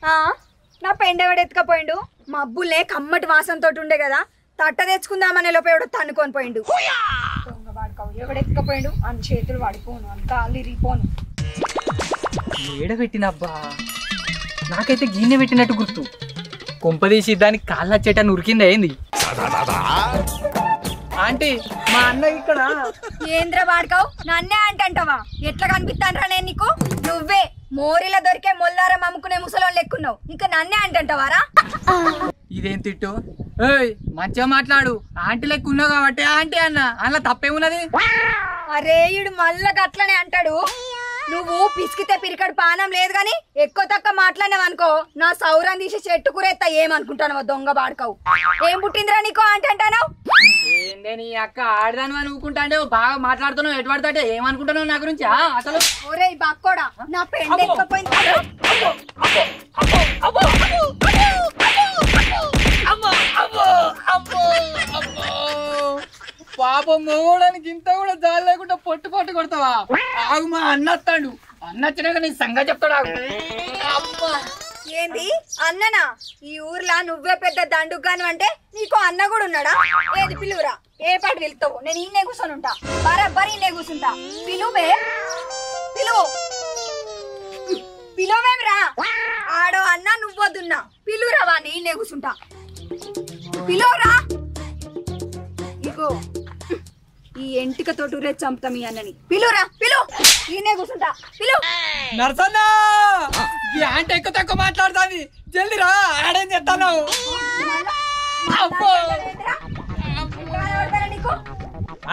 నా పెండెవడు ఎత్తుకపోయిండు మబ్బులే కమ్మటి వాసనతో ఉండే కదా తట్ట తెచ్చుకుందామనే లోపు ఎవడో తన్నుకొని పోయిండు దొంగ వాడుకోవు ఎవడు ఎత్తుకపోయిండు అని చేతులు వాడిపోను అని కాళ్ళు ఇరిగిపోను ఏడ పెట్టినబ్బా నాకైతే గిన్నె పెట్టినట్టు గుర్తు కొంపదీసి దానికి కాళ్ళ చెట్ట ఉరికింది అయింది ఆంటీ మా అన్న ఇక్కడ ఏంద్ర వాడుకోవు నన్నే అంటంటావా ఎట్లా కనిపిస్తానరా నేను నీకు నువ్వే మోరిలా దొరికే మొల్లారం అమ్ముకునే ముసలోళ్ళు ఎక్కున్నావు ఇంకా నన్నే అంటంటావారా ఇదేం తిట్టు ఏయ్ మంచిగా మాట్లాడు ఆంటీ లెక్క ఉన్నావు కాబట్టి ఆంటీ అన్న అలా తప్పేమున్నది అరే ఈడు మళ్ళా గట్లనే అంటాడు నువ్వు పిసికితే పిరికడు పానం లేదు గాని ఎక్కువ తక్కువ మాట్లాడినావు అనుకో నా సౌరం తీసి చెట్టు కూరెత్తా ఏమనుకుంటానో దొంగ బాడుకోవు ఏం పుట్టిందిరా నీకో అంటాను ఏందే నీ అక్క ఆడదాని అని ఊకుంటాంటే బాగా మాట్లాడుతున్నావు ఎటు పడతాంటే ఏమనుకుంటున్నావు నా గురించి అసలు ఒరే బక్కోడా నా పెండ ఎక్కపోయింది పాపం మోగడానికి ఇంత కూడా జాలి లేకుండా పొట్టు పొట్టు కొడతావా ఆగు మా అన్న వస్తాడు అన్న వచ్చినాక నీ సంగతి చెప్తాడు ఆగు ఏంది అన్ననా ఈ ఊర్లో నువ్వే పెద్ద దండుగాను అంటే నీకు అన్న కూడా ఉన్నాడా ఏది పిలువురా ఏ పాటు వెళ్తావు నేను ఈయనే కూర్చొని ఉంటా బరాబర్ ఈయనే కూర్చుంటా పిలువే పిలువు పిలువేమిరా ఆడో అన్న నువ్వొద్దున్నా పిలువురా వాడిని ఈయనే కూర్చుంటా పిలువురా ఇగో ఈ ఎంటిక తోటూరే చంపుతా మీ అన్నని పిలువురా పిలువు ఈయనే కూర్చుంటా పిలువు నరసన్న ఈ ఆంటీ ఎక్కువ తక్కువ మాట్లాడుతుంది జల్దీ రా ఆడేం చేస్తాను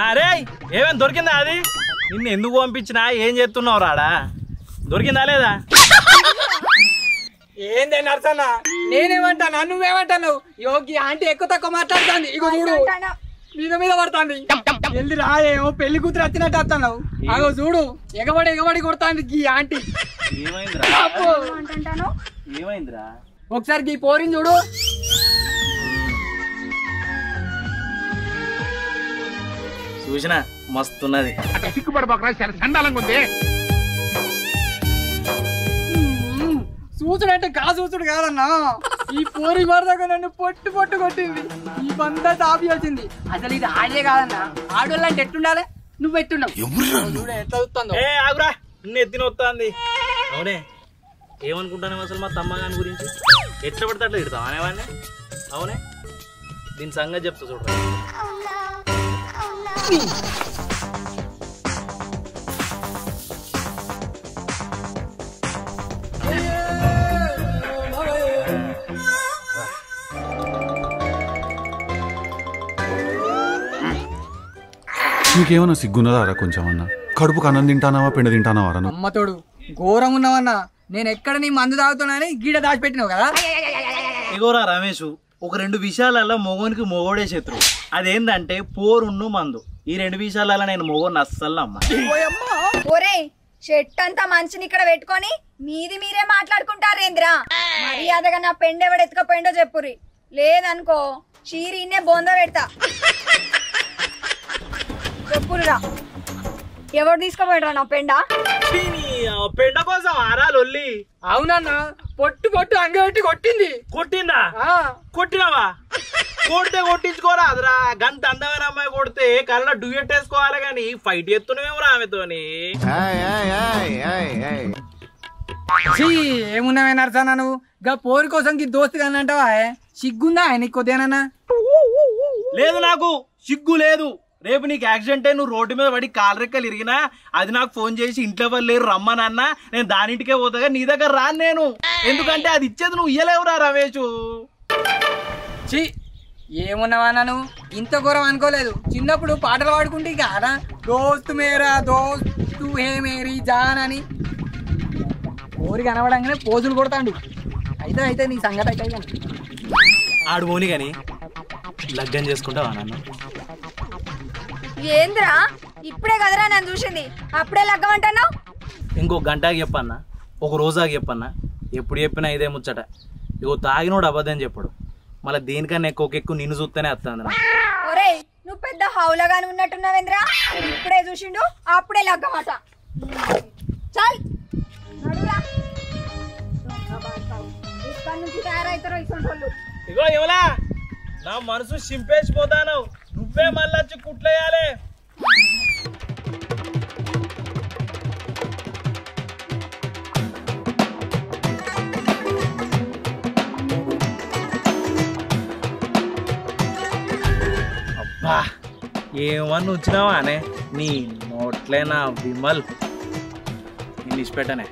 అరే ఏమేం దొరికిందా అది నిన్ను ఎందుకు పంపించినా ఏం చేస్తున్నావు రాడా దొరికిందా లేదా ఏందే నరసన్న నేనేమంటాను నువ్వేమంటాను యోగి ఆంటీ ఎక్కువ తక్కువ మాట్లాడుతుంది ఇగో చూడు మీద మీద పడుతుంది వెళ్ళి రాయేమో పెళ్లి కూతురు వచ్చినట్టు వస్తున్నావు అగో చూడు ఎగబడి ఎగబడి కొడతాంది ఈ ఆంటీ ఏమైందిరా ఒకసారి ఈ పోరిని చూడు చూసినా మస్తున్నది చూసుడు అంటే చూసుడు కాదన్నా ఈ పోరి వరదాకా నన్ను పొట్టు పొట్టు కొట్టింది ఈ బంద తాపి వచ్చింది అసలు ఇది ఆడే కాదన్నా ఆడోళ్ళు అంటే ఎట్టుండాలి నువ్వు ఎట్టున్నావు చూడ ఎట్లా చూస్తుందో ఆగురా నిన్ను ఎత్తిన వస్తుంది అవునే ఏమనుకుంటాను అసలు మా తమ్మగాని గురించి ఎట్లా పడితే అట్లా తిడతావు అనేవాడిని అవునే దీని సంగతి చెప్తా చూడరా నీకేమన్నా సిగ్గున్నదారా కొంచెం అన్నా కడుపుకు అన్నం తింటానావా పిండ తింటానావారా అమ్మతోడు ఘోరం ఉన్నావన్నా నేను ఎక్కడ నీ మందు తాగుతున్నానని గీడ దాచిపెట్టినావు కదా ఇగోరా రమేష్ ఒక రెండు విషయాలలో మొగోనికి మొగోడే శత్రువు అదేంటంటే పోరున్ను మందు ఈ రెండు విషయాలలో నేను మొగోని అస్సలు నమ్మ ఒరే చెట్టు అంతా మనిషిని ఇక్కడ పెట్టుకొని మీది మీరే మాట్లాడుకుంటారేంద్రా మర్యాదగా నా పెండెవడు ఎత్తుకపోయిండో చెప్పురి లేదనుకో చీరీనే బొంద పెడతా చెప్పురురా ఎవరు తీసుకోపోయినరా నా పెండ పెండ కోసం ఆరా లొల్లి అవునన్నా పొట్టు పొట్టు అంగబెట్టి కొట్టింది కొట్టిందా కొట్టినావా కొడితే కొట్టించుకోరా అదరా గంత అందమైన అమ్మాయి కొడితే కళ్ళ డ్యూయట్ వేసుకోవాలి గాని ఫైట్ ఎత్తున్నామేమో ఆమెతోని ఏమున్నావే నరసన్నా నువ్వు గా పోరి కోసం దోస్తు కానీ అంటావా సిగ్గుందా నీకు కొద్దిగానన్నా లేదు నాకు సిగ్గు లేదు రేపు నీకు యాక్సిడెంట్ అయి నువ్వు రోడ్డు మీద పడి కాలు రెక్కలు ఇరిగినా అది నాకు ఫోన్ చేసి ఇంట్లో వాళ్ళు లేరు రమ్మనన్నా నేను దానింటికే పోతాగా నీ దగ్గర రాను నేను ఎందుకంటే అది ఇచ్చేది నువ్వు ఇయ్యలేవురా రమేష్ చి ఏమున్నావా నువ్వు ఇంత ఘోరం అనుకోలేదు చిన్నప్పుడు పాటలు పాడుకుంటే కాదా దోస్తు మేరా దోస్తు హే మేరీ జాన్ అని ఊరి కనబడంగానే పోజులు కొడతాడు అయితే అయితే నీ సంగతి అయితే ఆడు పోని కానీ లగ్గం చేసుకుంటావా నన్ను ఏంద్రా ఇప్పుడే కదరా నన్ను చూసింది అప్పుడే లగ్గమంటున్నావు ఇంకో గంటకి చెప్పన్నా ఒక రోజాకి చెప్పన్నా ఎప్పుడు చెప్పినా ఇదే ముచ్చట ఇగో తాగినోడు అబద్ధం చెప్పడు మళ్ళీ దేనికన్నా ఎక్కువ నిన్ను చూస్తేనే వస్తుంది ఒరే నువ్వు పెద్ద హౌలగాని ఉన్నట్టున్నావేంద్రా ఇప్పుడే చూసిండు అప్పుడే లగ్గమాట చాల్ ఎక్కడి నుంచి తయారవుతారో ఇటువంటి వాళ్ళు. ఇగో ఇవలా నా మనసు చింపేసిపోతాను, నువ్వే మళ్ళీ వచ్చి కుట్లేయాలి. అబ్బా ఏమన్నా వచ్చినావా అనే నీ నోట్లేనా విమల్, నేను ఇచ్చిపెట్టనే.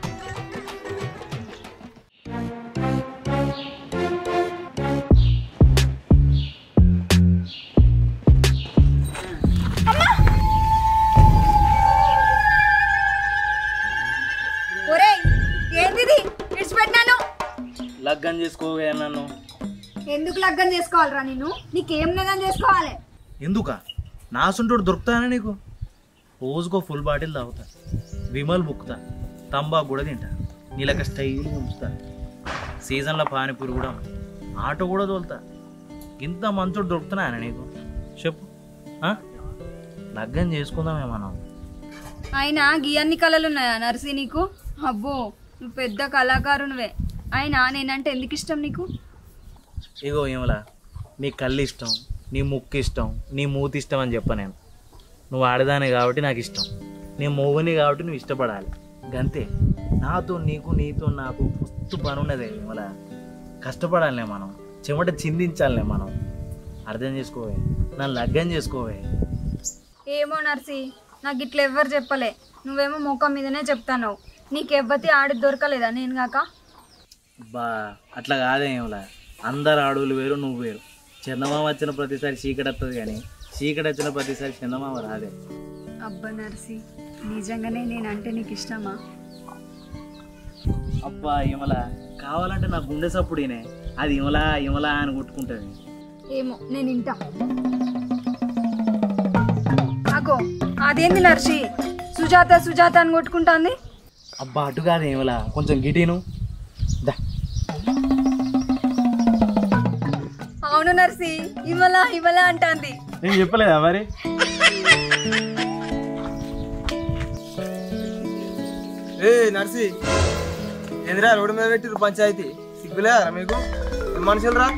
లగ్గం చేసుకోవే నన్ను. ఎందుకు లగ్గం చేసుకోవాలరా నేను? నీకేం లగ్గం చేసుకోవాలి? ఎందుక నా సొంటోడు దొరుకుతానా నీకు? రోజుకో ఫుల్ బాటిల్ తాగుతా, విమల్ బుక్కుతా, తంబాకు కూడా తింటా, నీళ్ళక స్టైల్ ఉంచుతా, సీజన్లో పానీపూరి కూడా, ఆటో కూడా తోలుతా. ఇంత మంచోడు దొరుకుతున్నా నీకు చెప్పు? లగ్గం చేసుకుందామే మనం. అయినా గీయన్ని కళలు ఉన్నాయా నర్సి నీకు? అబ్బో నువ్వు పెద్ద కళాకారునివే. అయినా నేనంటే ఎందుకు ఇష్టం నీకు? ఇగో ఏమలా, నీ కళ్ళు ఇష్టం, నీ ముక్కు ఇష్టం, నీ మూతి ఇష్టం అని చెప్ప నేను. నువ్వు ఆడదానే కాబట్టి నాకు ఇష్టం, నీ మొగుని కాబట్టి నువ్వు ఇష్టపడాలి, గంతే. నాతో నీకు, నీతో నాకు మస్తు పని ఉన్నదే ఏమలా. కష్టపడాలనే మనం, చెమట చిందించాలనే మనం. అర్థం చేసుకోవే, నన్ను లగ్గం చేసుకోవే. ఏమో నర్సి, నాకు ఇట్లా ఎవ్వరు చెప్పలే. నువ్వేమో ముఖం మీదనే చెప్తాను. నీకు ఎవ్వతి ఆడి దొరకలేదా నేను కాక? బా అట్లా కాదేమలా, అందరు ఆడోళ్ళు వేరు, నువ్వు వేరు. చందమామ వచ్చిన ప్రతిసారి చీకటి వస్తుంది, కానీ చీకటి వచ్చిన ప్రతిసారి చందమామ రాదే. అబ్బా నర్సి, నిజంగానే నేనంటే నీకు ఇష్టమా? అబ్బా ఇమలా, కావాలంటే నా గుండె సప్పుడినే అది ఇమలా ఇమలా అని కొట్టుకుంటుంది. ఏమో నేను ఇంటా. అగో అదేంది నర్సి, సుజాత సుజాత అని కొట్టుకుంటాంది? అబ్బా అటు కాదు ఇమలా, కొంచెం గిటీను దా. అవును నర్సి, ఇవలా ఇవలా అంటాంది. నేను చెప్పలేదా మరి? ఏ నర్సి, ఏంద్రా రోడ్డు మీద పెట్టిరు పంచాయతీ? సిగ్గులేరా మీకు? మనుషులు రా.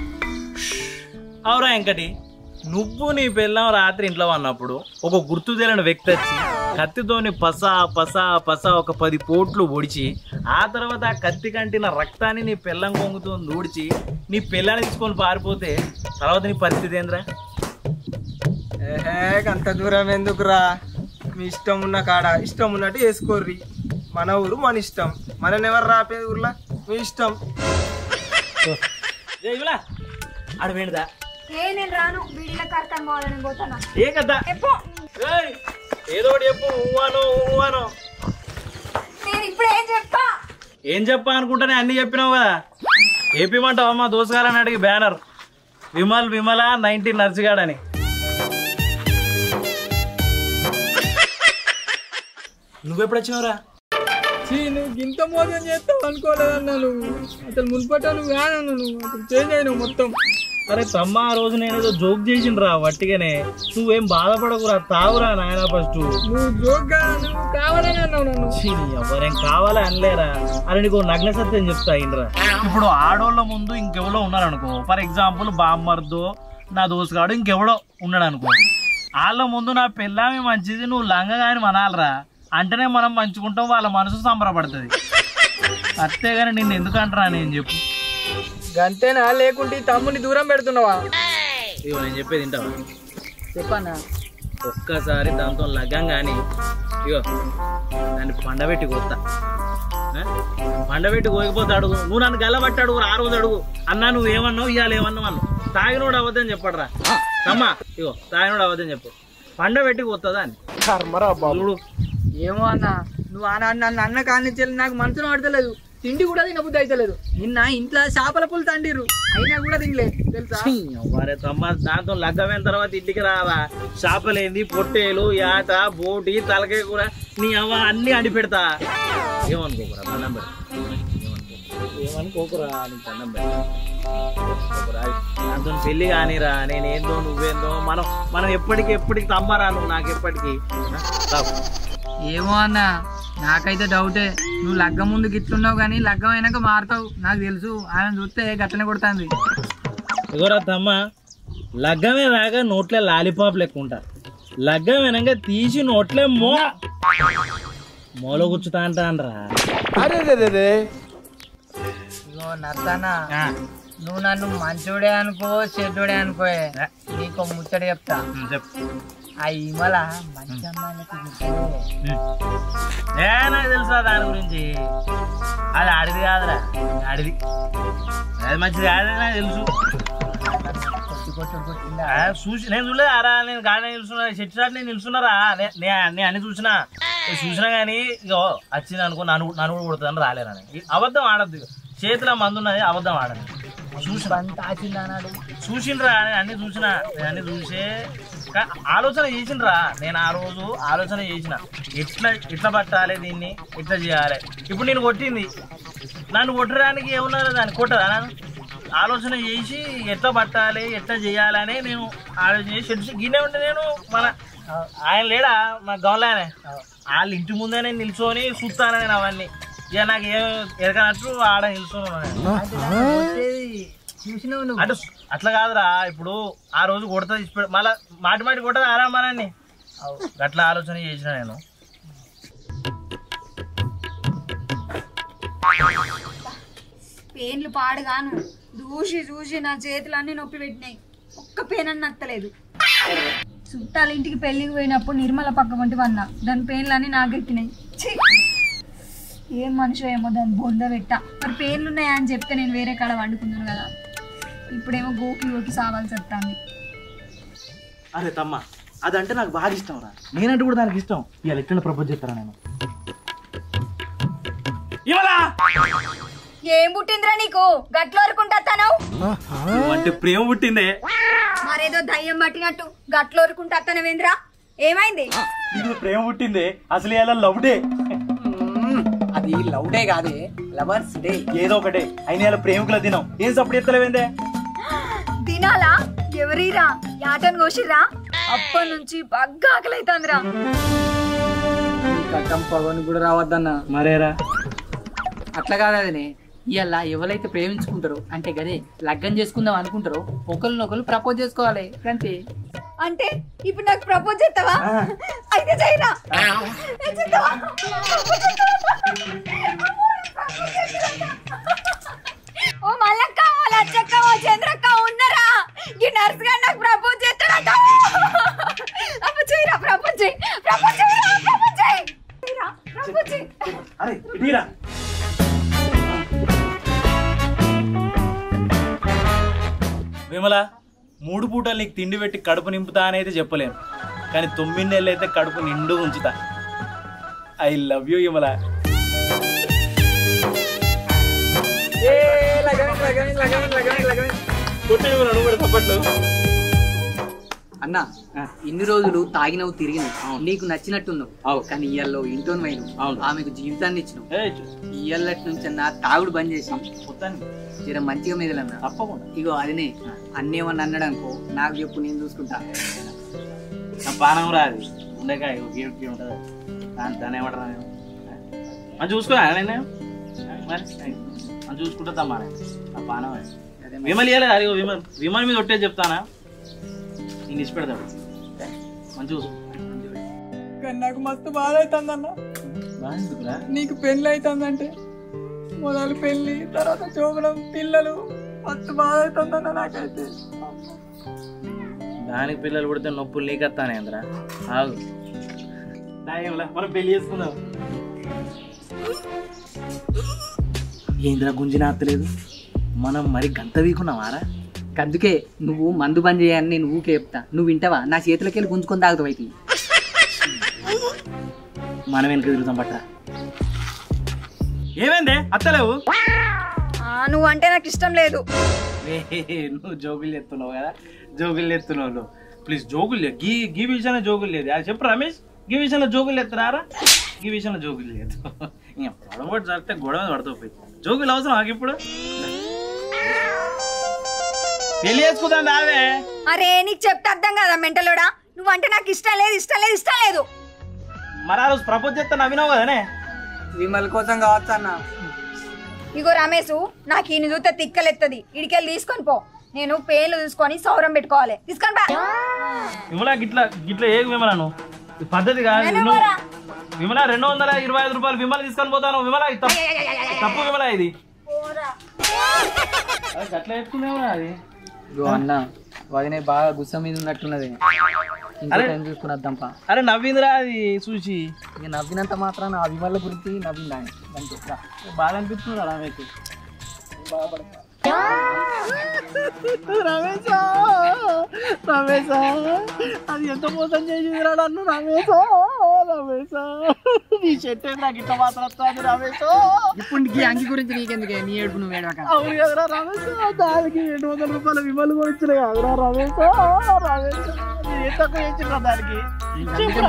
అవురా వెంకటి, నువ్వు నీ పిల్లం రాత్రి ఇంట్లో ఉన్నప్పుడు ఒక గుర్తు తెలియని వ్యక్తి వచ్చి కత్తితోని పసా పసా పసా ఒక 10 పోట్లు పొడిచి, ఆ తర్వాత ఆ కత్తి కంటిన రక్తాన్ని నీ పిల్లం కొంగుతో నూడిచి నీ పిల్లాన్ని తీసుకొని పారిపోతే తర్వాత నీ పరిస్థితి ఏంద్రా? అంత దూరం ఎందుకురా? మీ ఇష్టం ఉన్న కాడ ఇష్టం ఉన్నట్టు వేసుకోర్రి. మన ఊరు మన ఇష్టం, మనని ఎవరు రాపేది ఊర్లో? మీ ఇష్టం. ఆడ వేణుదా? నేను రాను, వీడిలో కార్ఖాన పోవాలని పోతానా? ఏ కదా ఏదో ఒకటి చెప్పు. ఊవానో ఊవానో నేను ఇప్పుడు ఏం చెప్పా? ఏం చెప్పా అనుకుంటానే అన్ని చెప్పినావు కదా. ఏపీమంటావా మా దోసగాలని అడిగి బ్యానర్, విమల్ విమల 19 నర్సిగాడని. నువ్వెప్పుడు వచ్చినావురా? నువ్వు ఇంత మోసం చేస్తావు అనుకోలేదన్నా. నువ్వు అసలు మున్పటా నువ్వు కాదన్నా, నువ్వు అసలు చేంజ్ అయినావు మొత్తం. అరే తమ్మ, ఆ రోజు నేనేదో జోక్ చేసిండ్రా వట్టిగానే. నువ్వేం బాధపడకురా, తావురా నాయన ఫస్ట్. నువ్వు జోక్ నువ్వు కావాలని అన్నావు నన్ను. ఎవరేం కావాలా అనలేరా? అరే నీకు నగ్న సత్యం చెప్తా ఇండ్రా. ఇప్పుడు ఆడోళ్ళ ముందు ఇంకెవడో ఉన్నారనుకో, ఫర్ ఎగ్జాంపుల్ బామ్మర్దో నా దోస్తుగాడు ఇంకెవడో ఉన్నాడు అనుకో, వాళ్ళ ముందు నా పిల్లమే మంచిది నువ్వు లంగగాని మనాలరా అంటేనే మనం మంచుకుంటాం, వాళ్ళ మనసు సంబరపడుతుంది. అంతేగాని నిన్ను ఎందుకంటారా నేను చెప్పు? గంతేనా? లేకుంటే తమ్ముని దూరం పెడుతున్నావా? ఇగో నేను చెప్పేది వింటావా? చెప్పన్నా. ఒక్కసారి దాంతో లగ్గం కానీ ఇగో దాన్ని పండబెట్టి కొత్త పండబెట్టి కోయకపోతే అడుగు. నువ్వు నన్ను గల్లబట్టి అడుగు, ఆ రోజు అడుగు అన్నా నువ్వేమన్నావు ఇవాళ ఏమన్నావు అన్నావు. తాగినోడు అవద్దని చెప్పడరా తమ్మా. ఇగో తాగినోడు అవద్దని చెప్పు, పండబెట్టి కొత్తదా అని చూడు. ఏమో అన్న, నువ్వు నన్ను అన్న కానిచ్చేది నాకు మనసులో పడతలేదు. తిండి కూడా తినబుద్ధి అవుతలేదు. నిన్న ఇంట్లో చేపల పులు తండిరు, అయినా కూడా తినలేదు తెలుసా? మరే తమ్మ, దాంతో లగ్గమైన తర్వాత ఇంటికి రావా చేపలేంది, పొట్టేలు, యాట, బోటి, తలకాయ కూర, నీ అవ్వ అన్ని అడి పెడతా. ఏమనుకోకురా, దండం పెడతా. ఏమనుకోకురా, నీకు దండం పెడతా. దాంతో పెళ్లి కానిరా, నేనేందో నువ్వేందో, మనం ఎప్పటికి తమ్మరా నువ్వు నాకు ఎప్పటికీ. ఏమో అన్న, నాకైతే డౌటే, నువ్వు లగ్గం ముందు గిట్లున్నావు కానీ లగ్గం అయినాక మారుతావు. నాకు తెలుసు, ఆయన చూస్తే గట్టనే కొడుతుంది. ఇగోరా తమ్మ, లగ్గమే రాగా నోట్లే లాలీపాప్ లెక్క ఉంటా, లగ్గం వెనక తీసి నోట్లే మూల కూర్చుతా అంటానరా. ఇగో నర్తనా, నువ్వు నన్ను మంచోడే అనుకో చెడ్డోడే అనుకో, నీకు ముచ్చట చెప్తా. ఆ ఇమల మంచి అమ్మాయిలకి నాకు తెలుసా దాని గురించి, అది ఆడిది కాదురా, ఆడిది అది మంచిది కాదు నాకు తెలుసు. చూసి నేను చూడలేదు అరా, నేను గాడి నిలుస్తున్నా, చెట్టు చాటు నేను నిలుస్తున్నారా, నేను అన్ని చూసినా కానీ ఇగో వచ్చింది అనుకో నన్ను కూడా కొడుతుందని రాలేనని. అబద్ధం ఆడద్దు, చేతిలో మందు ఉన్నది, అబద్ధం ఆడదు. చూసిండ్రా అన్ని చూసినా, నేను అన్ని చూసే ఆలోచన చేసిండ్రా. నేను ఆ రోజు ఆలోచన చేసిన, ఎట్లా పట్టాలి దీన్ని, ఎట్లా చేయాలి. ఇప్పుడు నేను కొట్టింది, నన్ను కొట్టడానికి ఏమన్నా దాన్ని కొట్టదా? నన్ను ఆలోచన చేసి ఎట్లా పట్టాలి ఎట్లా చేయాలని నేను ఆలోచన చేసి షెడ్స్ గిన్నె ఉంటే నేను మన ఆయన లేడా మా గౌన్లానే వాళ్ళ ఇంటి ముందే నిల్చొని చూస్తాను నేను అవన్నీ. ఇక నాకు ఏం ఎరకనట్టు ఆడ నిల్చొని అంటే అట్లా కాదురా. ఇప్పుడు ఆ రోజు కొడుతుంది మళ్ళా మాటి మాటి కొట్టదు ఆరామానాన్ని, అట్లా ఆలోచన చేసిన నేను. పేన్లు పాడుగాను చూసి చూసి నా చేతులన్నీ నొప్పి పెట్టినాయి, ఒక్క పేన్ అని నత్తలేదు. చుట్టాల ఇంటికి పెళ్ళికి పోయినప్పుడు నిర్మల పక్క వంటి వన్నా, దాని పేన్లన్నీ నాకెక్కినాయి. ఏం మనిషి ఏమో దాన్ని బొంద పెట్టా. మరి పేన్లు ఉన్నాయా అని చెప్తే నేను వేరే కాడ వండుకున్నాను కదా, ఇప్పుడేమో గోకి సావాల్సి వస్తుంది. అరే తమ్మ, అదంటే నాకు బాగా ఇష్టం రా, నేనంటే కూడా దానికి ఇష్టం. ఇవాళ ఎట్లా ప్రపోజ్ చేస్తారా నేను? ఏం పుట్టిందిరా నీకు గట్లు వరకుంటాను? అంటే ప్రేమ పుట్టిందే. మరేదో దయ్యం పట్టినట్టు గట్లు వరకుంటానవేంద్రా, ఏమైంది? ప్రేమ పుట్టిందే, అసలు ఇలా లవ్ డే. అది లవ్ డే కాదే, లవర్స్ డే. ఏదో ఒకటే అయినా ఇలా ప్రేమికుల దినం. ఏం సప్పుడు ఎత్తలేవేందే? దినాలా? ఎవరిరా యాటను కోసిర్రా? అప్పటి నుంచి బాగా ఆకలైతుందిరా. కట్టం పవన్ కూడా రావద్దన్నా. మరేరా అట్లా కాదు అదనే, ఇవాళ ఎవరైతే ప్రేమించుకుంటారో అంటే గదే లగ్గం చేసుకుందాం అనుకుంటారో ఒకరినొకరు ప్రపోజ్ చేసుకోవాలి అంతే. అంటే ఇప్పుడు నాకు ప్రపోజ్ చేస్తావా? అయితే చేయరా. ఓ మల్లక్క, ఓ లచ్చక్క, ఓ చంద్రక్క ఉన్నారా? ఈ నర్స్ గారు నాకు ప్రపోజ్ చేస్తాడట. అప్పుడు చేయరా, ప్రపోజ్ చేయి, ప్రపోజ్ చేయరా, ప్రపోజ్ చేయి, ప్రపోజ్ చేయి. అరే ఇటీరా. విమల, 3 పూటలు నీకు తిండి పెట్టి కడుపు నింపుతా అని అయితే చెప్పలేను, కానీ 9 నెలలు అయితే కడుపు నిండు ఉంచుతా. I love you Vimala. అన్న ఇన్ని రోజులు తాగినవు తిరిగినావు, నీకు నచ్చినట్టున్నావు, కానీ ఇయ్యాల్లో ఇంటోన్ వైను ఆమెకు జీవితాన్ని ఇచ్చినావు. ఇయ్యాలటి నుంచి అన్న తాగుడు బంద్ చేసి జర మంచిగా మీదలన్నా. తప్పకుండా. ఇగో అదినే అన్నేమన్నా అన్నాడు అనుకో, నాకు చెప్పు, నేను చూసుకుంటా. నా పానం రాదు ఉండగా ఉంటుంది, దాన్ని ఏమంటారా నేను మనం చూసుకో నేను మరి మనం చూసుకుంటా తమ్మా నా పానం. విమల్ ఇవ్వలేదు అది, విమల్ మీద ఒట్టే చెప్తానా, నేను ఇచ్చి పెడతాడు మంచి చూసు. నాకు మస్తు బాధ అవుతుంది అన్న. బాగా నీకు పెళ్ళి అవుతుందంటే మొదలు పెళ్ళి తర్వాత చూపడం పిల్లలు మస్తు బాధ అవుతుందన్న నాకైతే. దానికి పిల్లలు పుడితే నొప్పులు నీకత్తానే అందరా. ఆగు మనం పెళ్లి చేసుకుందాం. ఏంద్రా గుంజిన అత్తలేదు, మనం మరి గంత వీకున్నావారా? అందుకే నువ్వు మందు బంద్ చేయని నేను ఊకే చెప్తా, నువ్వు వింటావా? నా చేతులకి వెళ్ళి గుంజుకొని తాగుతావు అయితే. మనం వెనక తిరుగుతాం పట్ట. ఏమైందే అత్తలేవు? నువ్వు అంటే నాకు ఇష్టం లేదు. నువ్వు జోగులు ఎత్తున్నావు కదా, జోగులు ఎత్తున్నావు. ప్లీజ్ జోగులు లేదు, గీ విషయంలో జోగులు లేదు. అది చెప్పు రమేష్, గీ విషయంలో జోగులు ఎత్తున్నారా? గీ విషయంలో జోగులు లేదు. ఇంకా పొడగొట్టు జరిగితే గొడవ మీద పడుతూ పోయి జోగులు అవసరం నాకు ఇప్పుడు. పెళ్లి చేసుకుందాం రావే. అరే నీకు చెప్తే అర్థం కదా మెంటలోడా, నువ్వు అంటే నాకు ఇష్టం లేదు, ఇష్టం లేదు, ఇష్టం లేదు. మరి ఆ రోజు ప్రపోజ్ చేస్తా నవ్వినావు కదనే. విమల్ కోసం కావచ్చు అన్న. ఇగో రమేష్, నాకు ఈయన చూస్తే తిక్కలెత్తది. ఇడికెళ్ళి తీసుకొని పో. నేను పేర్లు చూసుకొని సౌరం పెట్టుకోవాలి. తీసుకొని పో. విమలా గిట్లా గిట్లా ఏ విమలను పద్ధతి కాదు. విమలా 225 రూపాయలు విమల తీసుకొని పోతాను. విమలా తప్పు విమలా ఇది అట్లా ఎత్తుకునేవా అది. అన్న వదినే బాగా గుస్స మీద ఉన్నట్టున్నది. చూసుకున్నద్దాంపా. అరే నవ్విందిరా అది చూసి. ఇక నవ్వినంత మాత్రాన ఆ విమల గురించి నవ్విందా బాగా అనిపిస్తుంది రమేష్. రమేశా రమేశా అది ఎంత మోసం చేసిందిరా నన్ను. రమేశా రమేశా నీ చెట్టు నాకు ఇంత మాత్రం వస్తుంది. రమేశో ఇప్పుడు నీకు అంగి గురించి నీకెందుకే, నీ ఏడుపు నువ్వు ఏడవక. అవును కదరా రమేశా, దానికి 200 రూపాయల విమలు కొనిచ్చిన కదరా రమేశా. రమేశా ఎంత తక్కువ చేసిండ్రా దానికి.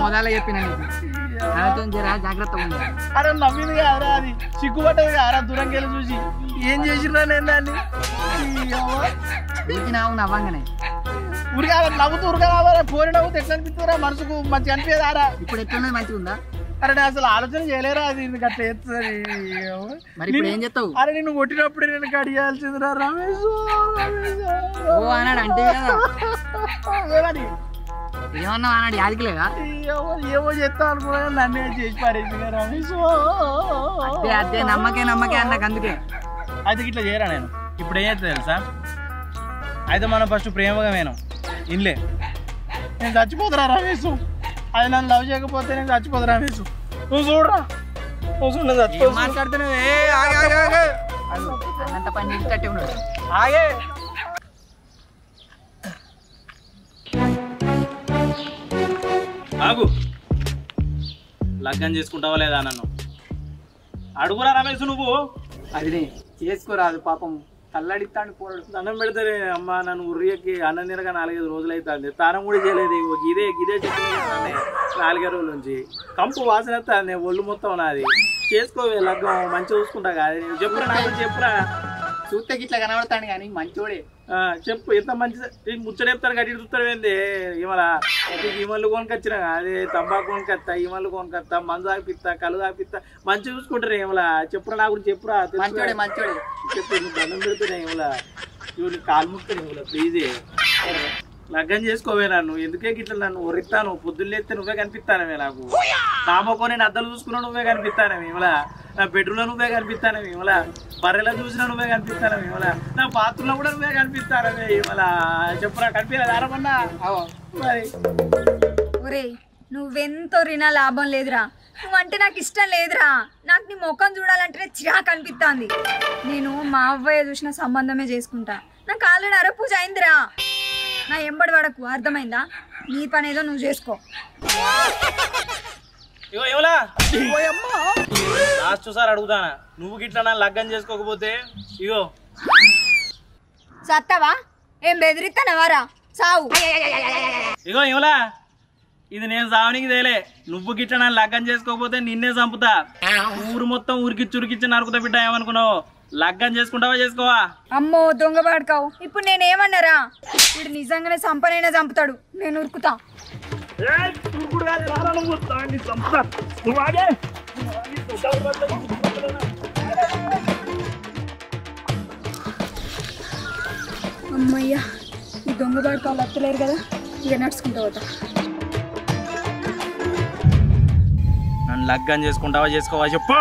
మొదల చెప్పిన జాగ్రత్తగా ఉంది. అరే నవ్వింది కాదురా అది, సిగ్గుపడ్డది కారా దూరంకి వెళ్ళి చూసి. ఏం చేసిండ్రా నేను దాన్ని. నవ్వంగానే ఉరిగా నవ్వుతూ ఉరిగా రావాలా. పోని నవ్వుతూ ఎట్లా అనిపిస్తుందిరా మనసుకు, మంచిగా అనిపించదారా. ఇప్పుడు ఎట్లున్నది మంచిగా ఉందా? అరే నేను అసలు ఆలోచన చేయలేరా అది అట్లా ఎత్తుంది. మరి ఇప్పుడు ఏం చేస్తావు? అరే నేను కొట్టినప్పుడు నేను కడియాల్సిందిరా రమేష్. ఓ అన్నాడు అంటే కదా ఏమని ఏమన్నా అన్నాడు యాదికిలేదా? ఏమో చెప్తా అనుకున్నా నన్నే చేసి పారేసింది రమేష్. అదే అదే నమ్మకే అన్నాక అందుకే. అయితే ఇట్లా చేయరా నేను. ఇప్పుడు ఏం చేస్తా తెలుసా, అయితే మనం ఫస్ట్ ప్రేమగా వేను ఇన్లే. నేను చచ్చిపోతురా రమేష్. అది నన్ను లవ్ చేయకపోతే నేను చచ్చిపోతురా రమేష్. నువ్వు చూడరా మాట్లాడుతున్నావు. అన్నంత పని చేసేటట్టే ఉన్నాడు. ఆగే ఆగు. లగ్గం చేసుకుంటావా లేదా నన్ను అడుగురా రమేష్. నువ్వు అది చేసుకోరాదు పాపం, తల్లడిస్తాను పోరాడు. దండం పెడతారే అమ్మ. నన్ను ఉర్రియకి అన్నం తినక 4-5 రోజులు అవుతుంది. తానం కూడా చేయలేదు. గిదే చెప్పిన 4 రోజుల నుంచి కంపు వాసన వస్తుంది. ఒళ్ళు మొత్తం నాది. చేసుకోవే లగ్గం, మంచిగా చూసుకుంటా కాదు. నేను చెప్పురా, నాకు చెప్పురా. చూస్తే ఇట్లా కనబడతాను కానీ మంచోడే. చెప్పు ఎంత మంచిది ముచ్చట చెప్తాను. గట్టి చూస్తారు ఏంది ఇమల. ఇమళ్ళు కొనుకొచ్చినా అదే తంబాకు కొనుకొస్తా, ఇమళ్ళు కొనుకొస్తా, మందు తాగిపిస్తా, కళ్ళు తాగిపిస్తా, మంచిగా చూసుకుంటారు ఇమల. చెప్పురా, నా గురించి చెప్పురా. మంచోడే చెప్పు. దండం పెడుతున్నాయి ఇమల. ఇవి కాలు ముక్తాను ఇమల. ప్లీజ్ లగ్గం చేసుకోవే నన్ను. ఎందుకే గిట్లా నన్ను ఒరిస్తాను. పొద్దున్న లేస్తే నువ్వే కనిపిస్తానవే నాకు. నామకో నేను అద్దలు చూసుకున్నా నువ్వే కనిపిస్తానవి ఇమల. నా బెడ్రూమ్లో నువ్వే కనిపిస్తానవి ఇమల. బర్రెలో చూసినా నువ్వే కనిపిస్తానవి ఇమల. నా బాత్రూంలో కూడా నువ్వే కనిపిస్తానవి ఇమల. చెప్పురా, కనిపించలేదు ఆరమన్నా మరి. ఒరే నువ్వెంతో రినా లాభం లేదురా. నువ్వంటే నాకు ఇష్టం లేదురా. నాకు నీ ముఖం చూడాలంటేనే చిరాకు అనిపిస్తుంది. నేను మా అవ్వయ్య చూసిన సంబంధమే చేసుకుంటా. నాకు ఆల్రెడీ అరపూజ అయిందిరా. నా ఎంబడి పడకు, అర్థమైందా? నీ పని ఏదో నువ్వు చేసుకో. లాస్ట్ సార్ అడుగుతానా, నువ్వు గిట్లా నా లగ్గం చేసుకోకపోతే ఇగో సత్తావా? ఏం బెదిరిస్తానవారా? సావు. ఇగో ఇవలా, ఇది నేను సావనికి తేలే. నువ్వు గిట్ల నన్ను లగ్గం చేసుకోకపోతే నిన్నే చంపుతా. ఊరు మొత్తం ఉరికిచ్చి నరుకుతా బిడ్డ. ఏమనుకున్నావు? లగ్గం చేసుకుంటావా చేసుకోవా? అమ్మో దొంగ పడకావు. ఇప్పుడు నేనేమన్నారా? ఇప్పుడు నిజంగానే చంపనైనా చంపుతాడు. నేను ఉరుకుతా. అమ్మయ్యా, ఈ దొంగ పడకాలు వస్తలేరు కదా, ఇక నడుచుకుంటా పోతా. నన్ను లగ్గం చేసుకుంటావా చేసుకోవా చెప్పు.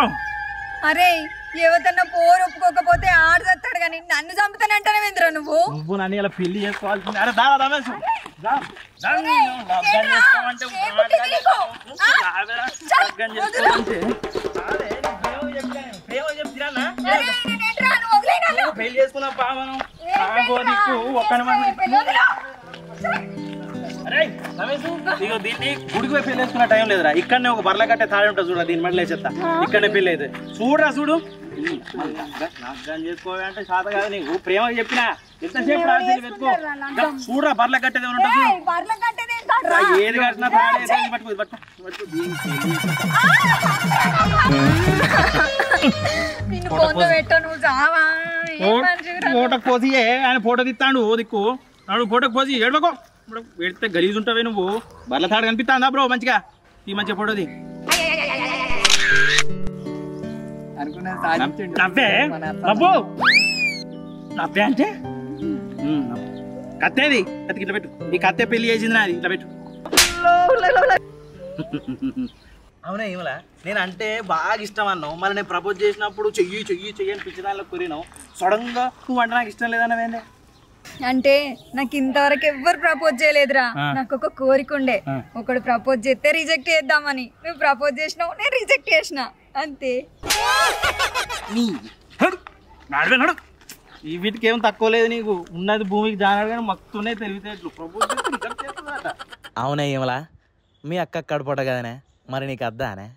అరే ఎవతన్నా పోరు ఒప్పుకోకపోతే ఆడు చస్తాడు కానీ నన్ను చంపుతానంటానే ఏంద్రా నువ్వు? నువ్వు నన్ను ఇలా పెళ్లి చేసుకోవాల్సింది. అరే దాదా రమేష్, లగ్గం చేసుకోమంటే పెళ్లి చేసుకున్నా పావను ఒక్కని. అరే రమేష్, ఇగో దీన్ని గుడికి పోయి పెళ్లి వేసుకున్న టైం లేదురా. ఇక్కడనే ఒక బర్ల కట్టే తాడే ఉంటుంది చూడ, దీని మళ్ళీ వేసేస్తా. ఇక్కడనే పెళ్లి అయితే చూడరా, చూడు. లగ్గం చేసుకోవాలంటే శాత కాదు నీకు. ప్రేమగా చెప్పినా ఎంతసేపు వెతుకో. చూడరా, బర్ల కట్టేది ఏమన్నా ఏది కట్టినా ఫోటోకి పోసి ఆయన ఫోటో తీస్తాడు. ఓ దిక్కు నాడు ఫోటోకి పోసి ఏడవకో. ఇప్పుడు పెడితే గలీజ్ ఉంటావే నువ్వు. బర్ల తాడు కనిపిస్తా బ్రో మంచిగా. ఈ మంచిగా ఫోటోది అనుకున్నా సాధించండి నవ్వే నవ్వు నవ్వే అంటే కత్తేది కత్తికి ఇట్లా పెట్టు ఈ కత్తే పెళ్లి చేసింది నాది ఇట్లా పెట్టు అవునా ఏమలా నేను అంటే బాగా ఇష్టం అన్నావు మరి నేను ప్రపోజ్ చేసినప్పుడు చెయ్యి చెయ్యి చెయ్యి అని పిచ్చిదానిలో కొరినావు సడన్ గా నువ్వు అంటే నాకు ఇష్టం లేదన్నవేందే అంటే నాకు ఇంతవరకు ఎవ్వరు ప్రపోజ్ చేయలేదురా నాకు ఒక కోరిక ఉండే ఒకడు ప్రపోజ్ చేస్తే రిజెక్ట్ చేద్దామని నువ్వు ప్రపోజ్ చేసినావు నేను రిజెక్ట్ చేసిన అంతే నడు ఈ వీటికి ఏం తక్కువ లేదు నీకు ఉన్నది భూమికి జానాడు కానీ మక్కునే తెలివితేట్లు ప్రపోజ్ చేస్తే రిజెక్ట్ చేస్తుందట అవునా ఏమలా మీ అక్క కడుపట కదనే మరి నీకు అద్దానే